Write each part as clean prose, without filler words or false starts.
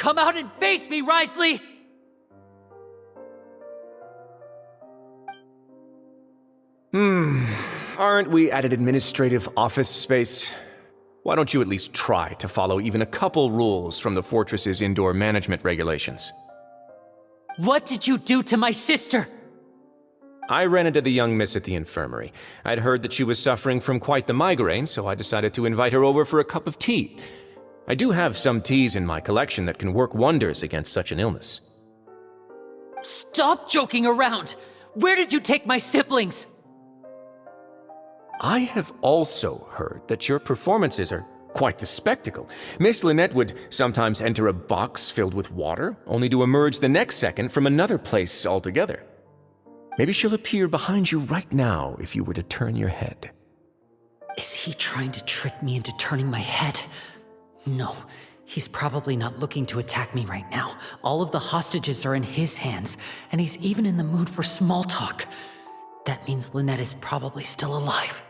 Come out and face me, Risley! Aren't we at an administrative office space? Why don't you at least try to follow even a couple rules from the fortress's indoor management regulations? What did you do to my sister? I ran into the young miss at the infirmary. I'd heard that she was suffering from quite the migraine, so I decided to invite her over for a cup of tea. I do have some teas in my collection that can work wonders against such an illness. Stop joking around! Where did you take my siblings? I have also heard that your performances are quite the spectacle. Miss Lynette would sometimes enter a box filled with water, only to emerge the next second from another place altogether. Maybe she'll appear behind you right now if you were to turn your head. Is he trying to trick me into turning my head? No, he's probably not looking to attack me right now. All of the hostages are in his hands, and he's even in the mood for small talk. That means Lynette is probably still alive.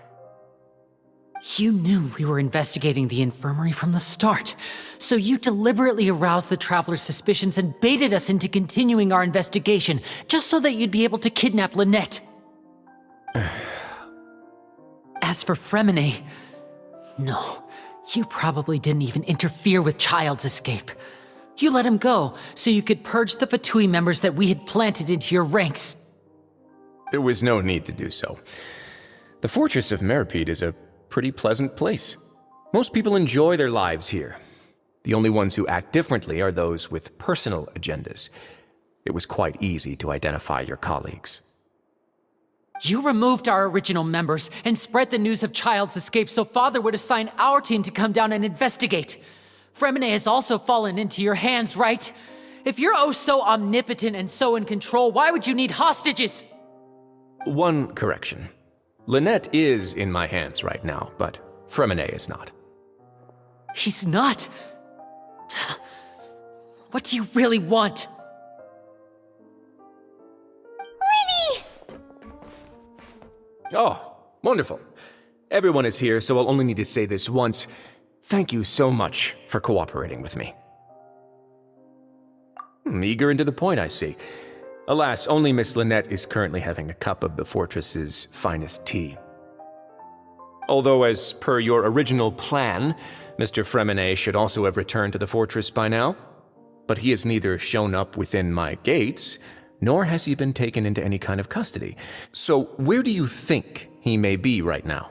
You knew we were investigating the infirmary from the start, so you deliberately aroused the Traveler's suspicions and baited us into continuing our investigation, just so that you'd be able to kidnap Lynette. As for Fremine, no, you probably didn't even interfere with Child's escape. You let him go, so you could purge the Fatui members that we had planted into your ranks. There was no need to do so. The Fortress of Meripede is a pretty pleasant place. Most people enjoy their lives here. The only ones who act differently are those with personal agendas. It was quite easy to identify your colleagues. You removed our original members and spread the news of Child's escape so Father would assign our team to come down and investigate. Fremine has also fallen into your hands, right? If you're oh so omnipotent and so in control, why would you need hostages? One correction. Lynette is in my hands right now, but Fremine is not. He's not? What do you really want? Lenny! Oh, wonderful. Everyone is here, so I'll only need to say this once. Thank you so much for cooperating with me. Eager and to the point, I see. Alas, only Miss Lynette is currently having a cup of the fortress's finest tea. Although, as per your original plan, Mr. Fremine should also have returned to the fortress by now. But he has neither shown up within my gates, nor has he been taken into any kind of custody. So where do you think he may be right now?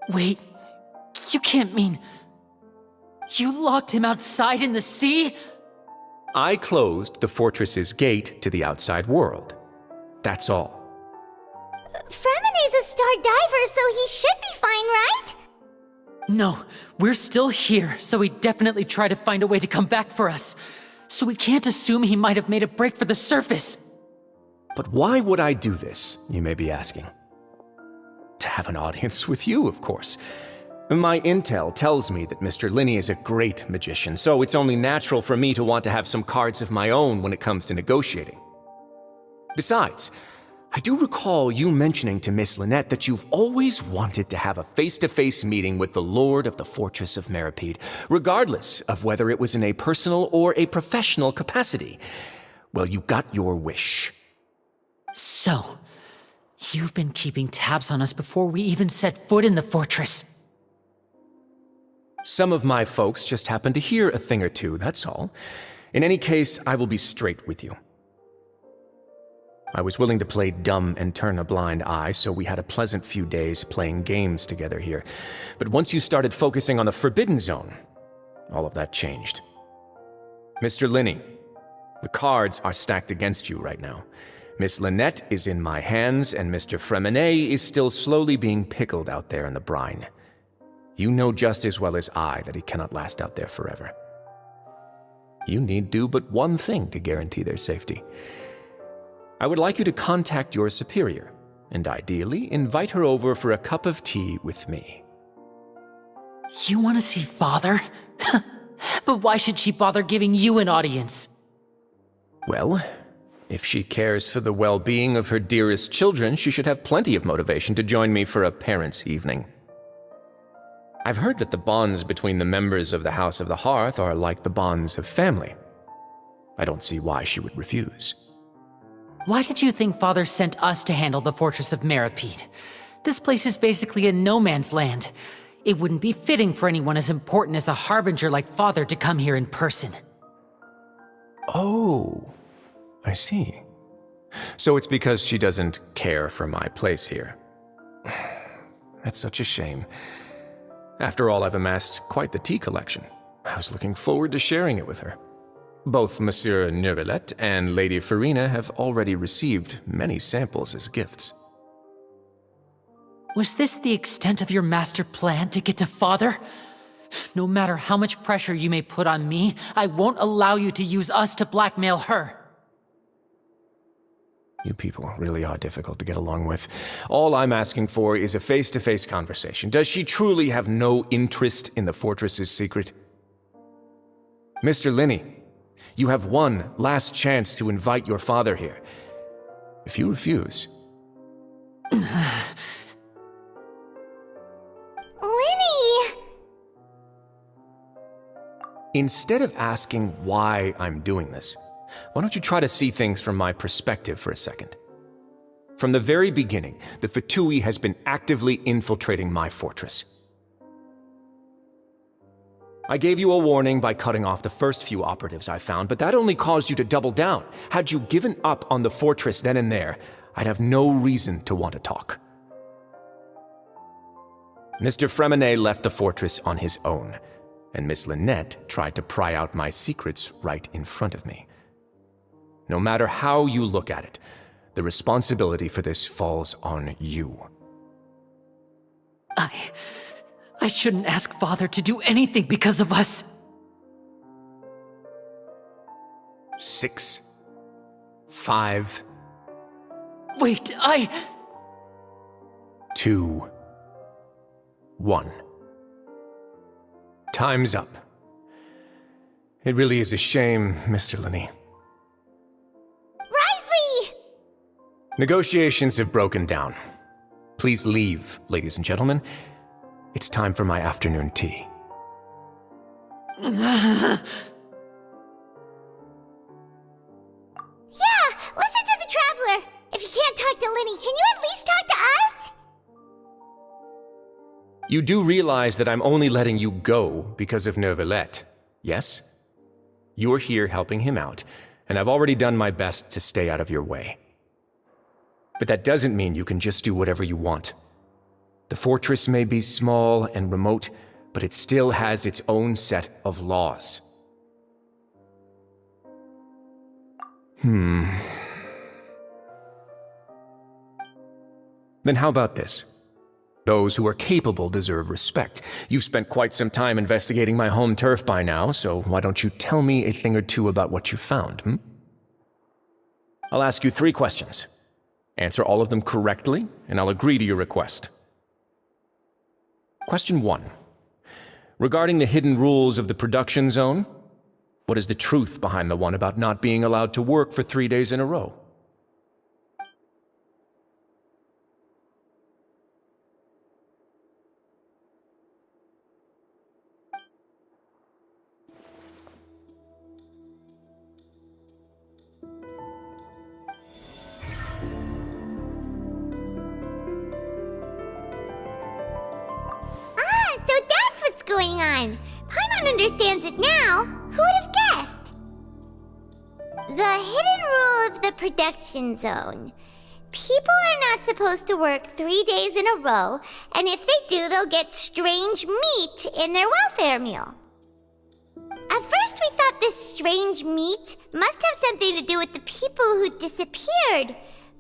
Wait, you can't mean... You locked him outside in the sea? I closed the fortress's gate to the outside world. That's all. Fremine's a star diver, so he should be fine, right? No, we're still here, so he'd definitely try to find a way to come back for us. So we can't assume he might have made a break for the surface. But why would I do this, you may be asking? To have an audience with you, of course. My intel tells me that Mr. Linney is a great magician, so it's only natural for me to want to have some cards of my own when it comes to negotiating. Besides, I do recall you mentioning to Miss Lynette that you've always wanted to have a face-to-face meeting with the Lord of the Fortress of Meripede, regardless of whether it was in a personal or a professional capacity. Well, you got your wish. So, you've been keeping tabs on us before we even set foot in the fortress. Some of my folks just happened to hear a thing or two, that's all. In any case, I will be straight with you. I was willing to play dumb and turn a blind eye, so we had a pleasant few days playing games together here. But once you started focusing on the Forbidden Zone, all of that changed. Mr. Linney, the cards are stacked against you right now. Miss Lynette is in my hands, and Mr. Fremine is still slowly being pickled out there in the brine. You know just as well as I that he cannot last out there forever. You need do but one thing to guarantee their safety. I would like you to contact your superior, and ideally invite her over for a cup of tea with me. You want to see Father? But why should she bother giving you an audience? Well, if she cares for the well-being of her dearest children, she should have plenty of motivation to join me for a parents' evening. I've heard that the bonds between the members of the House of the Hearth are like the bonds of family. I don't see why she would refuse. Why did you think Father sent us to handle the Fortress of Meripede? This place is basically a no man's land. It wouldn't be fitting for anyone as important as a Harbinger like Father to come here in person. Oh, I see. So it's because she doesn't care for my place here. That's such a shame. After all, I've amassed quite the tea collection. I was looking forward to sharing it with her. Both Monsieur Neuvillette and Lady Farina have already received many samples as gifts. Was this the extent of your master plan to get to Father? No matter how much pressure you may put on me, I won't allow you to use us to blackmail her. You people really are difficult to get along with. All I'm asking for is a face-to-face conversation. Does she truly have no interest in the fortress's secret? Mr. Linney, you have one last chance to invite your father here. If you refuse... Linny! Instead of asking why I'm doing this, why don't you try to see things from my perspective for a second? From the very beginning, the Fatui has been actively infiltrating my fortress. I gave you a warning by cutting off the first few operatives I found, but that only caused you to double down. Had you given up on the fortress then and there, I'd have no reason to want to talk. Mr. Fremenet left the fortress on his own, and Miss Lynette tried to pry out my secrets right in front of me. No matter how you look at it, the responsibility for this falls on you. I shouldn't ask Father to do anything because of us. 6, 5... Wait, 2, 1. Time's up. It really is a shame, Mr. Linney. Risley! Negotiations have broken down. Please leave, ladies and gentlemen. It's time for my afternoon tea. Yeah, listen to the Traveler! If you can't talk to Linny, can you at least talk to us? You do realize that I'm only letting you go because of Neuvillette, yes? You're here helping him out, and I've already done my best to stay out of your way. But that doesn't mean you can just do whatever you want. The fortress may be small and remote, but it still has its own set of laws. Then how about this? Those who are capable deserve respect. You've spent quite some time investigating my home turf by now, so why don't you tell me a thing or two about what you found, I'll ask you 3 questions. Answer all of them correctly, and I'll agree to your request. Question 1. Regarding the hidden rules of the production zone, what is the truth behind the one about not being allowed to work for 3 days in a row? So that's what's going on. Paimon understands it now. Who would have guessed? The hidden rule of the production zone. People are not supposed to work 3 days in a row, and if they do, they'll get strange meat in their welfare meal. At first we thought this strange meat must have something to do with the people who disappeared,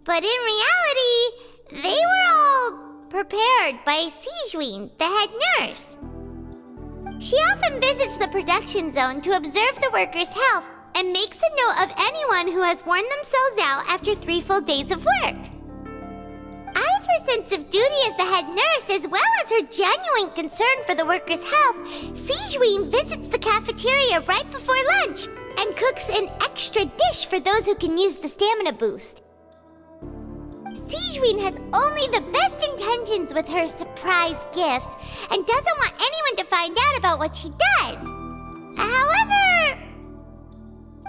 but in reality, they were all prepared by Sijuin, the head nurse. She often visits the production zone to observe the workers' health and makes a note of anyone who has worn themselves out after 3 full days of work. Out of her sense of duty as the head nurse, as well as her genuine concern for the workers' health, Sijuin visits the cafeteria right before lunch and cooks an extra dish for those who can use the stamina boost. Siege Sigewin has only the best intentions with her surprise gift and doesn't want anyone to find out about what she does. However,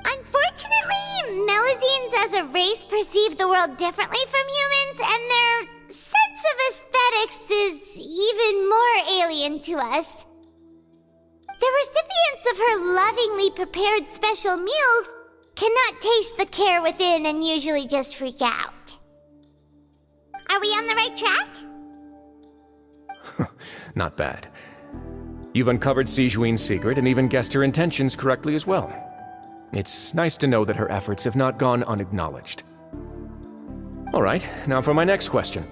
unfortunately, Melusines as a race perceive the world differently from humans, and their sense of aesthetics is even more alien to us. The recipients of her lovingly prepared special meals cannot taste the care within and usually just freak out. Are we on the right track? Not bad. You've uncovered Sigewin's secret and even guessed her intentions correctly as well. It's nice to know that her efforts have not gone unacknowledged. All right, now for my next question.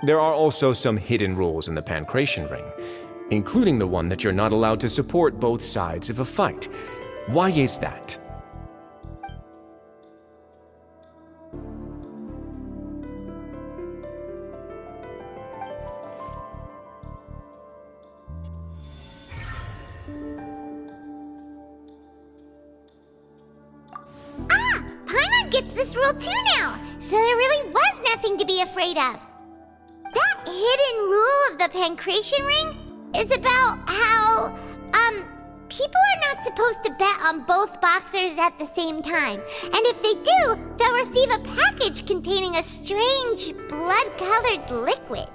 There are also some hidden rules in the Pancration Ring, including the one that you're not allowed to support both sides of a fight. Why is that? Paimon gets this rule too now, so there really was nothing to be afraid of. That hidden rule of the Pancration Ring is about how, people are not supposed to bet on both boxers at the same time. And if they do, they'll receive a package containing a strange, blood-colored liquid.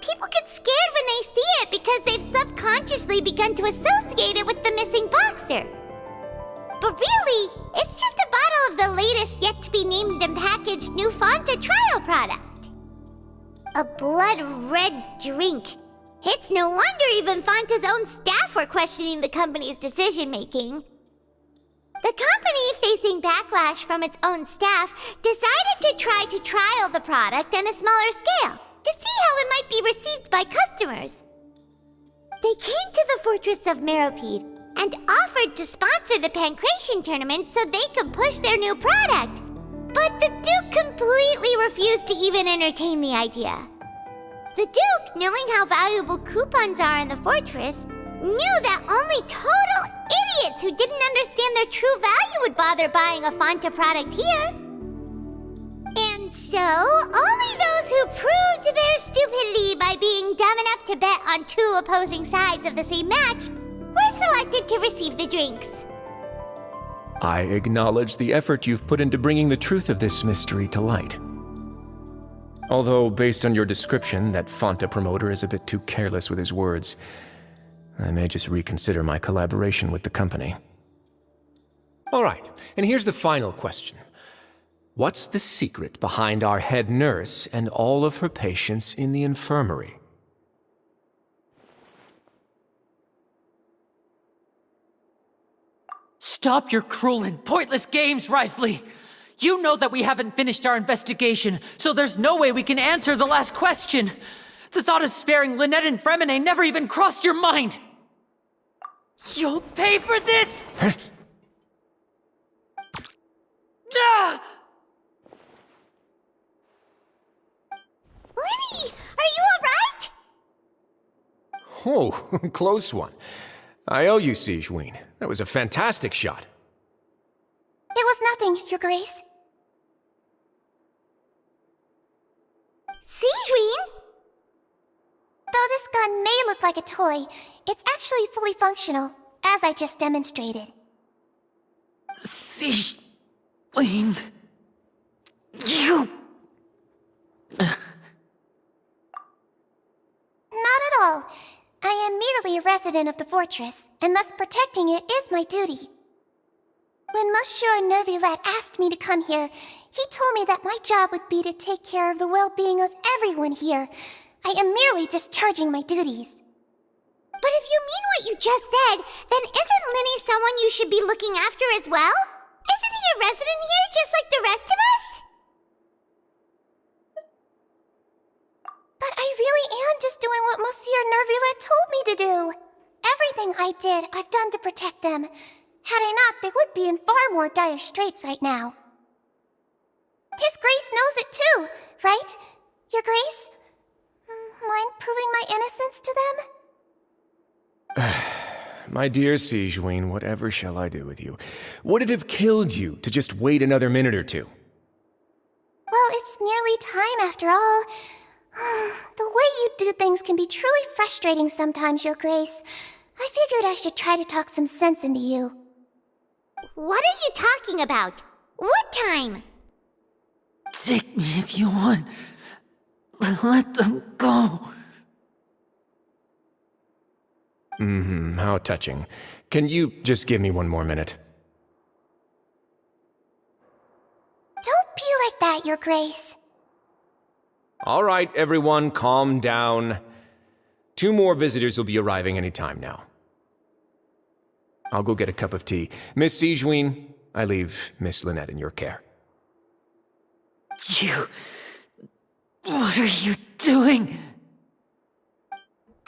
People get scared when they see it because they've subconsciously begun to associate it with the missing boxer. But really, it's just a bottle of the latest yet-to-be-named and packaged new Fanta trial product. A blood-red drink. It's no wonder even Fanta's own staff were questioning the company's decision-making. The company, facing backlash from its own staff, decided to try to trial the product on a smaller scale to see how it might be received by customers. They came to the fortress of Meropide and offered to sponsor the Pancration tournament so they could push their new product. But the Duke completely refused to even entertain the idea. The Duke, knowing how valuable coupons are in the fortress, knew that only total idiots who didn't understand their true value would bother buying a Fanta product here. And so, only those who proved their stupidity by being dumb enough to bet on two opposing sides of the same match were selected to receive the drinks. I acknowledge the effort you've put into bringing the truth of this mystery to light. Although, based on your description, that Fanta promoter is a bit too careless with his words, I may just reconsider my collaboration with the company. All right, and here's the final question. What's the secret behind our head nurse and all of her patients in the infirmary? Stop your cruel and pointless games, Risley! You know that we haven't finished our investigation, so there's no way we can answer the last question. The thought of sparing Lynette and Fremine never even crossed your mind. You'll pay for this! Ah! Lenny, are you alright? Oh, close one. I owe you, Sigewin. That was a fantastic shot. It was nothing, Your Grace. Sigewin? Though this gun may look like a toy, it's actually fully functional, as I just demonstrated. Sigewin... You... Not at all. I am merely a resident of the fortress, and thus protecting it is my duty. When Monsieur Nervillette asked me to come here, he told me that my job would be to take care of the well-being of everyone here. I am merely discharging my duties. But if you mean what you just said, then isn't Linny someone you should be looking after as well? Isn't he a resident here just like the rest of us? But I really am just doing what Monsieur Nervillette told me to do. Everything I did, I've done to protect them. Had I not, they would be in far more dire straits right now. His Grace knows it too, right? Your Grace? Mind proving my innocence to them? My dear Sigewin, whatever shall I do with you? Would it have killed you to just wait another minute or two? Well, it's nearly time after all. The way you do things can be truly frustrating sometimes, Your Grace. I figured I should try to talk some sense into you. What are you talking about? What time? Take me if you want. But let them go. How touching. Can you just give me one more minute? Don't be like that, Your Grace. All right, everyone, calm down. 2 more visitors will be arriving any time now. I'll go get a cup of tea. Miss Sijuin, I leave Miss Lynette in your care. You... What are you doing?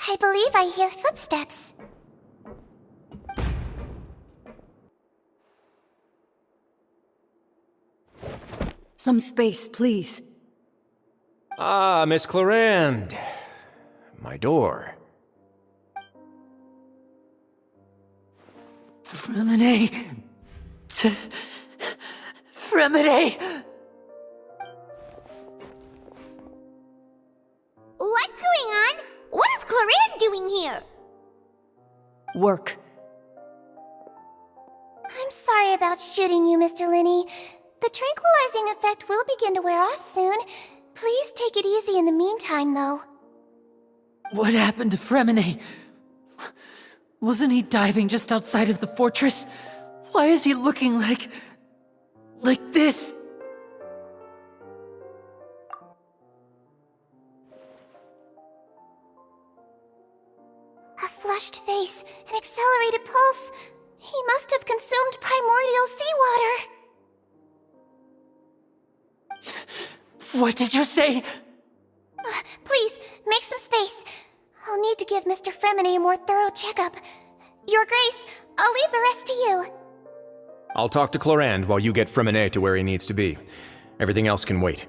I believe I hear footsteps. Some space, please. Ah, Miss Clarande. My door. Fremine... Fremine... What's going on? What is Clarande doing here? Work. I'm sorry about shooting you, Mr. Linney. The tranquilizing effect will begin to wear off soon. Please take it easy in the meantime, though. What happened to Fremine? Wasn't he diving just outside of the fortress? Why is he looking like this? A flushed face, an accelerated pulse. He must have consumed primordial seawater. What did you say? Please, make some space. I'll need to give Mr. Fremine a more thorough checkup. Your Grace, I'll leave the rest to you. I'll talk to Clarande while you get Fremine to where he needs to be. Everything else can wait.